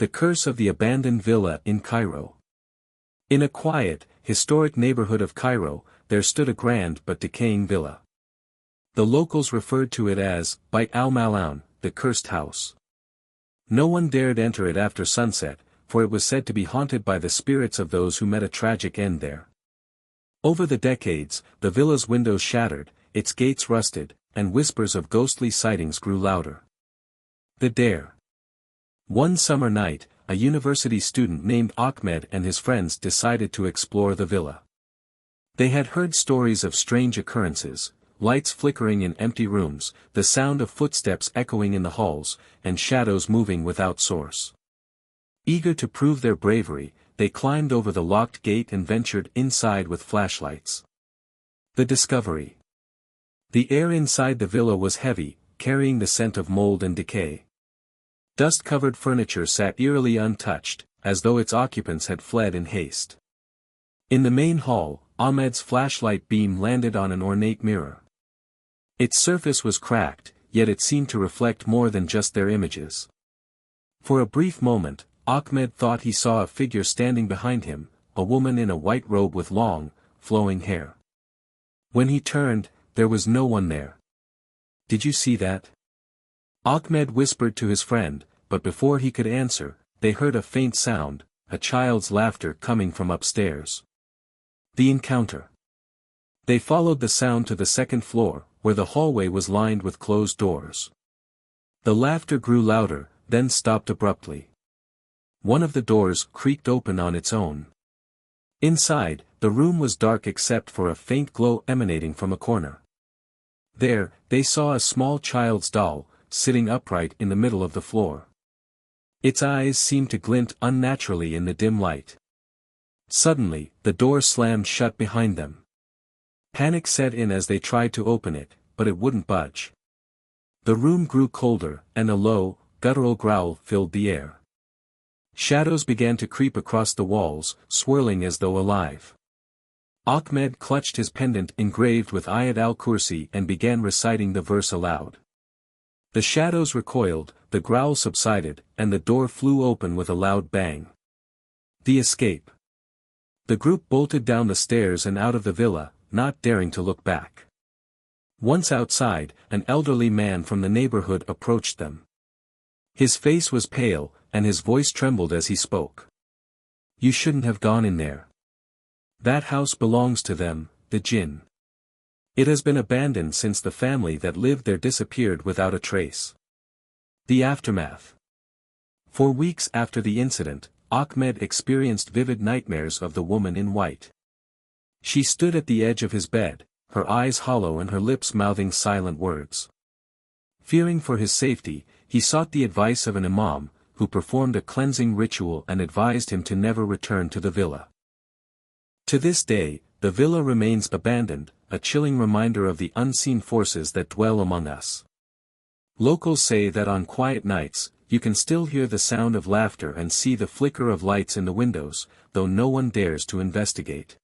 The Curse of the Abandoned Villa in Cairo. In a quiet, historic neighborhood of Cairo, there stood a grand but decaying villa. The locals referred to it as Bait al-Mal'oun, the cursed house. No one dared enter it after sunset, for it was said to be haunted by the spirits of those who met a tragic end there. Over the decades, the villa's windows shattered, its gates rusted, and whispers of ghostly sightings grew louder. The Dare. One summer night, a university student named Ahmed and his friends decided to explore the villa. They had heard stories of strange occurrences, lights flickering in empty rooms, the sound of footsteps echoing in the halls, and shadows moving without source. Eager to prove their bravery, they climbed over the locked gate and ventured inside with flashlights. The discovery. The air inside the villa was heavy, carrying the scent of mold and decay. Dust-covered furniture sat eerily untouched, as though its occupants had fled in haste. In the main hall, Ahmed's flashlight beam landed on an ornate mirror. Its surface was cracked, yet it seemed to reflect more than just their images. For a brief moment, Ahmed thought he saw a figure standing behind him, a woman in a white robe with long, flowing hair. When he turned, there was no one there. "Did you see that?" Ahmed whispered to his friend, but before he could answer, they heard a faint sound, a child's laughter coming from upstairs. The encounter. They followed the sound to the second floor, where the hallway was lined with closed doors. The laughter grew louder, then stopped abruptly. One of the doors creaked open on its own. Inside, the room was dark except for a faint glow emanating from a corner. There, they saw a small child's doll, sitting upright in the middle of the floor. Its eyes seemed to glint unnaturally in the dim light. Suddenly, the door slammed shut behind them. Panic set in as they tried to open it, but it wouldn't budge. The room grew colder, and a low, guttural growl filled the air. Shadows began to creep across the walls, swirling as though alive. Ahmed clutched his pendant engraved with Ayat al-Kursi and began reciting the verse aloud. The shadows recoiled, the growl subsided, and the door flew open with a loud bang. The escape. The group bolted down the stairs and out of the villa, not daring to look back. Once outside, an elderly man from the neighborhood approached them. His face was pale, and his voice trembled as he spoke. "You shouldn't have gone in there. That house belongs to them, the jinn. It has been abandoned since the family that lived there disappeared without a trace." The aftermath. For weeks after the incident, Ahmed experienced vivid nightmares of the woman in white. She stood at the edge of his bed, her eyes hollow and her lips mouthing silent words. Fearing for his safety, he sought the advice of an imam, who performed a cleansing ritual and advised him to never return to the villa. To this day, the villa remains abandoned, a chilling reminder of the unseen forces that dwell among us. Locals say that on quiet nights, you can still hear the sound of laughter and see the flicker of lights in the windows, though no one dares to investigate.